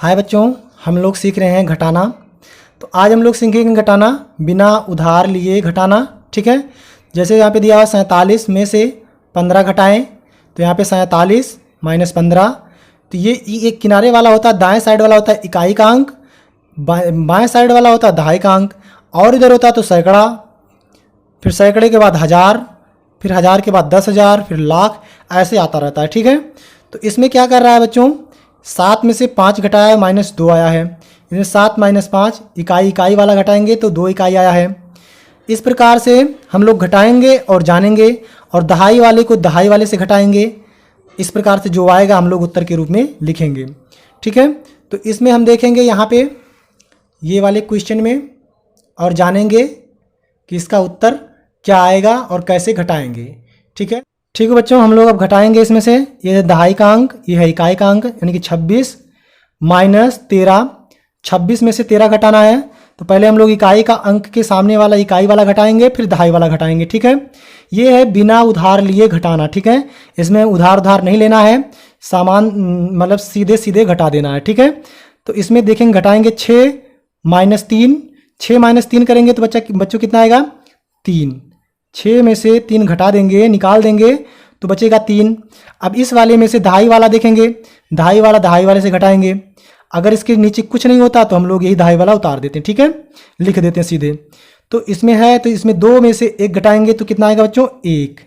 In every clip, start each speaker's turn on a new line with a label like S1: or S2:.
S1: हाय बच्चों, हम लोग सीख रहे हैं घटाना। तो आज हम लोग सीखेंगे घटाना बिना उधार लिए घटाना। ठीक है, जैसे यहाँ पे दिया हुआ 47 में से 15 घटाएं, तो यहाँ पे 47 माइनस 15। तो ये एक किनारे वाला होता है, दाएं साइड वाला होता है इकाई का अंक, बाएं साइड वाला होता है दहाई का अंक, और इधर होता है तो सैकड़ा, फिर सैकड़े के बाद हज़ार, फिर हज़ार के बाद 10,000, फिर लाख, ऐसे आता रहता है। ठीक है, तो इसमें क्या कर रहा है बच्चों, 7 में से 5 घटाया है, -2 आया है। इसमें 7 माइनस 5 इकाई वाला घटाएंगे तो 2 इकाई आया है। इस प्रकार से हम लोग घटाएंगे और जानेंगे, और दहाई वाले को दहाई वाले से घटाएंगे। इस प्रकार से जो आएगा हम लोग उत्तर के रूप में लिखेंगे। ठीक है, तो इसमें हम देखेंगे यहाँ पे ये वाले क्वेश्चन में और जानेंगे कि इसका उत्तर क्या आएगा और कैसे घटाएंगे। ठीक है बच्चों, हम लोग अब घटाएंगे इसमें से। ये दहाई का अंक, ये है इकाई का अंक, यानी कि 26 माइनस 13। 26 में से 13 घटाना है, तो पहले हम लोग इकाई का अंक के सामने वाला इकाई वाला घटाएंगे, फिर दहाई वाला घटाएंगे। ठीक है, ये है बिना उधार लिए घटाना। ठीक है, इसमें उधार नहीं लेना है, सामान मतलब सीधे सीधे घटा देना है। ठीक है, तो इसमें देखेंगे घटाएंगे 6 माइनस 3। 6 माइनस 3 करेंगे तो बच्चों कितना आएगा, 3। 6 में से 3 घटा देंगे, निकाल देंगे तो बचेगा 3। अब इस वाले में से दहाई वाला देखेंगे, दहाई वाले से घटाएंगे। अगर इसके नीचे कुछ नहीं होता तो हम लोग यही दहाई वाला उतार देते हैं। ठीक है, लिख देते हैं सीधे। तो इसमें है, तो इसमें 2 में से 1 घटाएंगे तो कितना आएगा बच्चों, 1।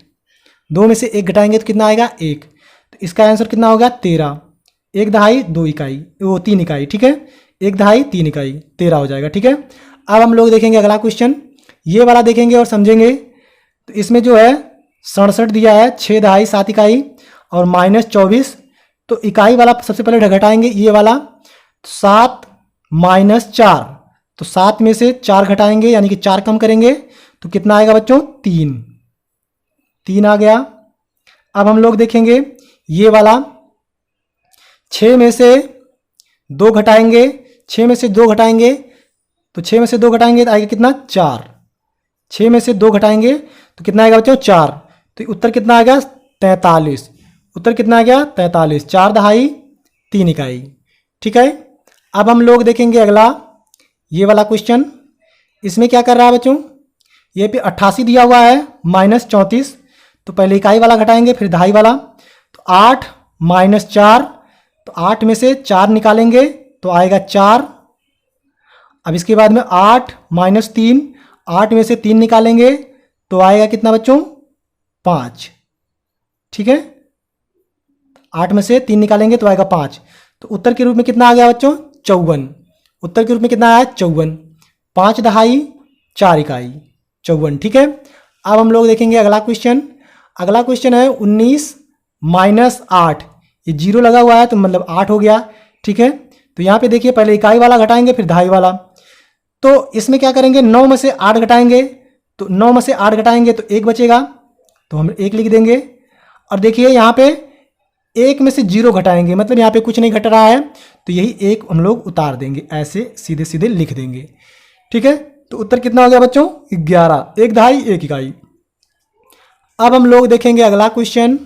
S1: 2 में से 1 घटाएंगे तो कितना आएगा, 1। तो इसका आंसर कितना होगा, 13। 1 दहाई 2 इकाई, वो 3 इकाई। ठीक है, 1 दहाई 3 इकाई, 13 हो जाएगा। ठीक है, अब हम लोग देखेंगे अगला क्वेश्चन, ये वाला देखेंगे और समझेंगे। तो इसमें जो है 67 दिया है, 6 दहाई 7 इकाई और -24। तो इकाई वाला सबसे पहले घटाएंगे, ये वाला 7 माइनस 4। तो 7 में से 4 घटाएंगे, यानी कि 4 कम करेंगे तो कितना आएगा बच्चों, 3 आ गया। अब हम लोग देखेंगे ये वाला, 6 में से 2 घटाएंगे। 6 में से 2 घटाएंगे तो 6 में से 2 घटाएंगे तो आएगा कितना, 4। 6 में से 2 घटाएंगे तो कितना आएगा बच्चों, 4। तो उत्तर कितना आ गया, 43। उत्तर कितना आ गया, 43। 4 दहाई 3 इकाई। ठीक है, अब हम लोग देखेंगे अगला ये वाला क्वेश्चन। इसमें क्या कर रहा है बच्चों, ये पे 88 दिया हुआ है, -34। तो पहले इकाई वाला घटाएंगे, फिर दहाई वाला। तो 8 माइनस 4, तो 8 में से 4 निकालेंगे तो आएगा 4। अब इसके बाद में 8 माइनस 3, 8 में से 3 निकालेंगे तो आएगा कितना बच्चों, 5। ठीक है, 8 में से 3 निकालेंगे तो आएगा 5। तो उत्तर के रूप में कितना आ गया बच्चों, 54। उत्तर के रूप में कितना आया, 54। 5 दहाई 4 इकाई, 54। ठीक है, अब हम लोग देखेंगे अगला क्वेश्चन। अगला क्वेश्चन है 19 माइनस 8। ये 0 लगा हुआ है तो मतलब 8 हो गया। ठीक है, तो यहाँ पे देखिए पहले इकाई वाला घटाएंगे, फिर दहाई वाला। तो इसमें क्या करेंगे, 9 में से 8 घटाएंगे। तो 9 में से 8 घटाएंगे तो 1 बचेगा, तो हम 1 लिख देंगे। और देखिए यहाँ पे 1 में से 0 घटाएंगे, मतलब यहाँ पे कुछ नहीं घट रहा है, तो यही 1 हम लोग उतार देंगे, ऐसे सीधे सीधे लिख देंगे। ठीक है, तो उत्तर कितना हो गया बच्चों, 11। 1 दहाई 1 इकाई। अब हम लोग देखेंगे अगला क्वेश्चन।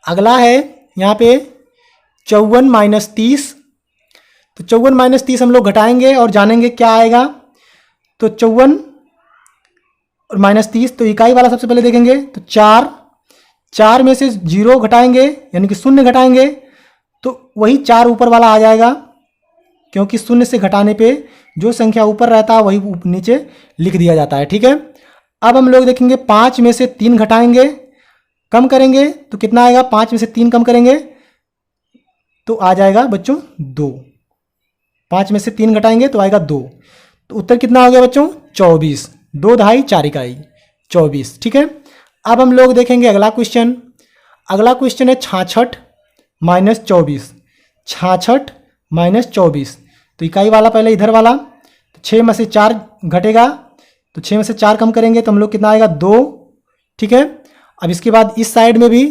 S1: अगला है यहाँ पे 54 माइनस 30। तो 54 माइनस 30 हम लोग घटाएंगे और जानेंगे क्या आएगा। तो 54 और -30, तो इकाई वाला सबसे पहले देखेंगे। तो 4 में से 0 घटाएंगे, यानी कि 0 घटाएंगे तो वही 4 ऊपर वाला आ जाएगा, क्योंकि 0 से घटाने पे जो संख्या ऊपर रहता है वही नीचे लिख दिया जाता है। ठीक है, अब हम लोग देखेंगे 5 में से 3 घटाएंगे, कम करेंगे तो कितना आएगा, 5 में से 3 कम करेंगे तो आ जाएगा बच्चों 2। 5 में से 3 घटाएंगे तो आएगा 2। तो उत्तर कितना हो गया बच्चों, 24। 2 दहाई 4 इकाई, 24। ठीक है, अब हम लोग देखेंगे अगला क्वेश्चन। अगला क्वेश्चन है 66 माइनस 24। 66 माइनस 24, तो इकाई वाला पहले इधर वाला, तो 6 में से 4 घटेगा, तो 6 में से 4 कम करेंगे तो हम लोग कितना आएगा, 2। ठीक है, अब इसके बाद इस साइड में भी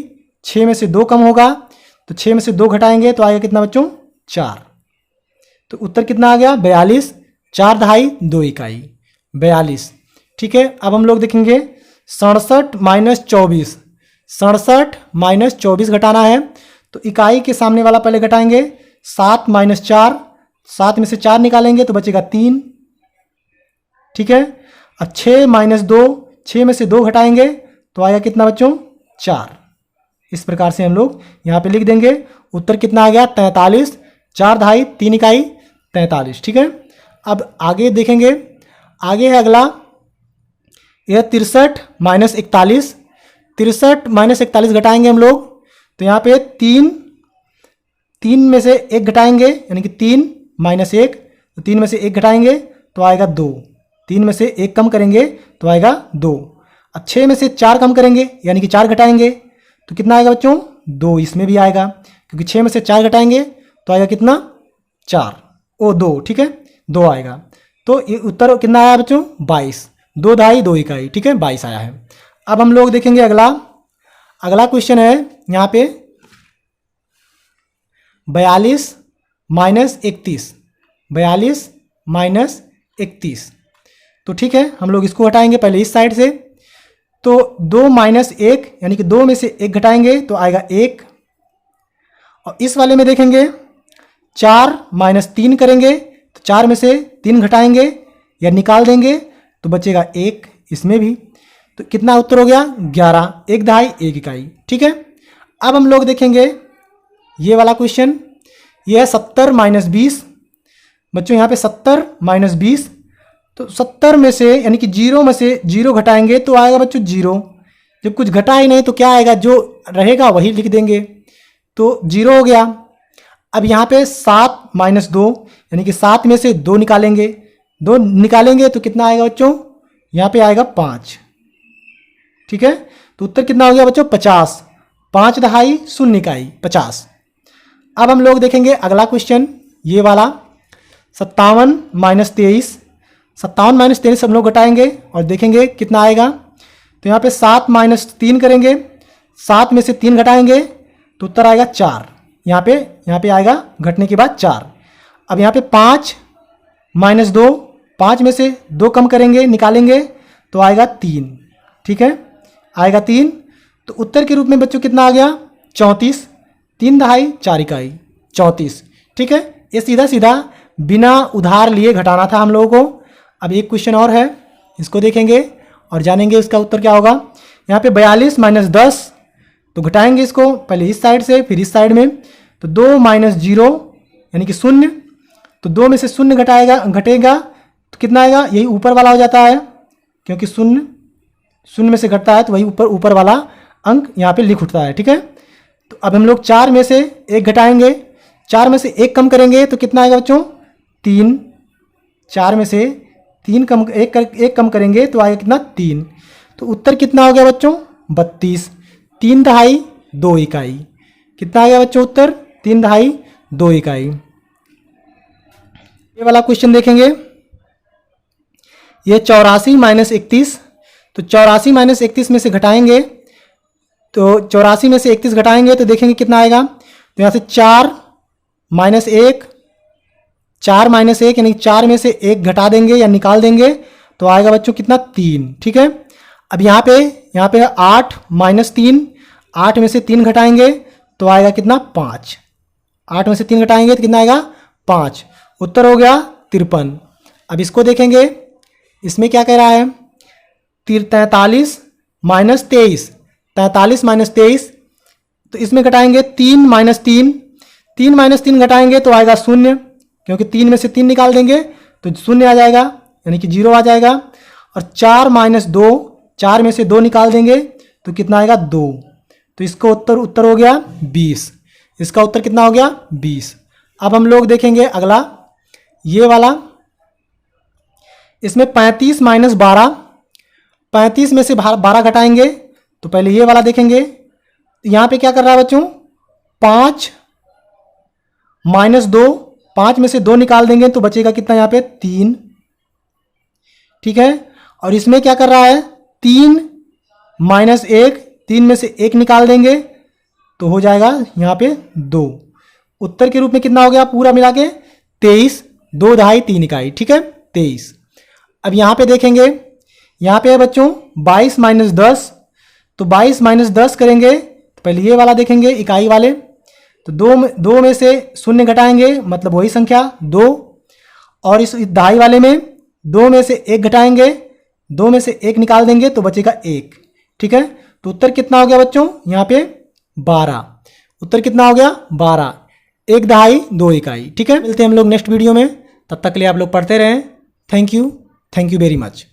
S1: 6 में से 2 कम होगा, तो 6 में से 2 घटाएंगे तो आएगा कितना बच्चों, 4। तो उत्तर कितना आ गया, 42। 4 दहाई 2 इकाई, 42। ठीक है, अब हम लोग देखेंगे 67 माइनस 24। 67 माइनस 24 घटाना है, तो इकाई के सामने वाला पहले घटाएंगे। 7 माइनस 4, 7 में से 4 निकालेंगे तो बचेगा 3। ठीक है। अब 6 माइनस 2, 6 में से 2 घटाएंगे तो आएगा कितना बच्चों? 4। इस प्रकार से हम लोग यहाँ पे लिख देंगे। उत्तर कितना आ गया? 43। 4 दहाई 3 इकाई 43। ठीक है। अब आगे देखेंगे, आगे है अगला, यह 63 माइनस 41। 63 माइनस 41 घटाएंगे हम लोग तो यहाँ पे 3 में से 1 घटाएंगे यानी कि 3 माइनस 1, तो 3 में से 1 घटाएंगे तो आएगा 2। 3 में से 1 कम करेंगे तो आएगा 2। अब 6 में से 4 कम करेंगे यानी कि 4 घटाएंगे तो कितना आएगा बच्चों? 2। इसमें भी आएगा क्योंकि 6 में से 4 घटाएंगे तो आएगा कितना? 4 ओ 2। ठीक है, 2 आएगा। तो ये उत्तर कितना आया बच्चों? 22। 2 दहाई 2 इकाई। ठीक है, 22 आया है। अब हम लोग देखेंगे अगला क्वेश्चन है यहाँ पे 42 माइनस 31। 42 माइनस 31। तो ठीक है, हम लोग इसको हटाएंगे पहले इस साइड से। तो 2 माइनस 1 यानी कि 2 में से 1 घटाएंगे तो आएगा 1। और इस वाले में देखेंगे 4 माइनस 3 करेंगे तो 4 में से 3 घटाएंगे या निकाल देंगे तो बचेगा 1। इसमें भी तो कितना उत्तर हो गया? 11। 1 दहाई 1 इकाई। ठीक है। अब हम लोग देखेंगे ये वाला क्वेश्चन, ये है 70 माइनस 20। बच्चों यहाँ पे 70 माइनस 20, तो 70 में से यानी कि 0 में से 0 घटाएंगे तो आएगा बच्चों 0। जब कुछ घटा ही नहीं तो क्या आएगा? जो रहेगा वही लिख देंगे, तो 0 हो गया। अब यहाँ पे 7 माइनस 2 यानी कि 7 में से 2 निकालेंगे। 2 निकालेंगे तो कितना आएगा बच्चों? यहाँ पे आएगा 5। ठीक है, तो उत्तर कितना हो गया बच्चों? 50। 5 दहाई 0 इकाई 50। अब हम लोग देखेंगे अगला क्वेश्चन, ये वाला 57 माइनस 23। 57 माइनस 23 हम लोग घटाएंगे और देखेंगे कितना आएगा। तो यहाँ पे 7 माइनस 3 करेंगे, 7 में से 3 घटाएंगे तो उत्तर आएगा 4। यहाँ पे आएगा घटने के बाद 4। अब यहाँ पे 5 माइनस 2, 5 में से 2 कम करेंगे निकालेंगे तो आएगा 3। ठीक है, आएगा 3। तो उत्तर के रूप में बच्चों कितना आ गया? 34। 3 दहाई 4 इकाई 34। ठीक है, ये सीधा सीधा बिना उधार लिए घटाना था हम लोगों को। अब एक क्वेश्चन और है, इसको देखेंगे और जानेंगे इसका उत्तर क्या होगा। यहाँ पे 42 माइनस 10, तो घटाएंगे इसको पहले इस साइड से फिर इस साइड में। तो 2 माइनस 0 यानी कि 0, तो 2 में से 0 घटेगा तो कितना आएगा? यही ऊपर वाला हो जाता है, क्योंकि 0 में से घटता है तो वही ऊपर वाला अंक यहाँ पे लिख उठता है। ठीक है, तो अब हम लोग 4 में से 1 घटाएंगे, 4 में से 1 कम करेंगे तो कितना आएगा बच्चों? 3। 4 में से 1 कम करेंगे तो आएगा कितना? 3। तो उत्तर कितना हो गया बच्चों? 32। 3 दहाई 2 इकाई। कितना आ गया बच्चों उत्तर? 3 दहाई 2 इकाई। ये वाला क्वेश्चन देखेंगे, ये 84 माइनस 31। तो 84 माइनस 31 में से घटाएंगे तो 84 में से 31 घटाएंगे तो देखेंगे कितना आएगा। तो यहाँ से 4 माइनस 1, 4 माइनस 1 यानी 4 में से 1 घटा देंगे या निकाल देंगे तो आएगा बच्चों कितना? 3। ठीक है, अब यहाँ पे 8 माइनस 3, 8 में से 3 घटाएंगे तो आएगा कितना? 5। 8 में से 3 घटाएंगे तो कितना आएगा? 5। उत्तर हो गया 53। अब इसको देखेंगे, इसमें क्या कह रहा है? 43 माइनस 23। 43 माइनस 23, तो इसमें घटाएंगे 3 माइनस 3। 3 माइनस 3 घटाएंगे तो आएगा 0, क्योंकि 3 में से 3 निकाल देंगे तो 0 आ जाएगा यानी कि 0 आ जाएगा। और 4 माइनस 2, 4 में से 2 निकाल देंगे तो कितना आएगा? 2। तो इसका उत्तर हो गया 20। इसका उत्तर कितना हो गया? 20। अब हम लोग देखेंगे अगला, ये वाला, इसमें 35 माइनस 12। 35 में से 12 घटाएंगे तो पहले ये वाला देखेंगे। यहाँ पे क्या कर रहा है बच्चों? 5 माइनस 2, 5 में से 2 निकाल देंगे तो बचेगा कितना? यहाँ पे 3। ठीक है, और इसमें क्या कर रहा है? 3 माइनस 1, 3 में से 1 निकाल देंगे तो हो जाएगा यहाँ पे 2। उत्तर के रूप में कितना हो गया पूरा मिला के? 23। 2 दहाई 3 इकाई। ठीक है, 23। अब यहाँ पे देखेंगे, यहाँ पे है बच्चों 22 माइनस 10। तो 22 माइनस 10 करेंगे तो पहले ये वाला देखेंगे इकाई वाले। तो दो में से शून्य घटाएंगे मतलब वही संख्या 2, और इस दहाई वाले में 2 में से 1 घटाएंगे, 2 में से 1 निकाल देंगे तो बचेगा 1। ठीक है, तो उत्तर कितना हो गया बच्चों यहाँ पे 12। उत्तर कितना हो गया 12, 1 दहाई 2 इकाई। ठीक है, मिलते हैं हम लोग नेक्स्ट वीडियो में, तब तक के लिए आप लोग पढ़ते रहें। Thank you very much.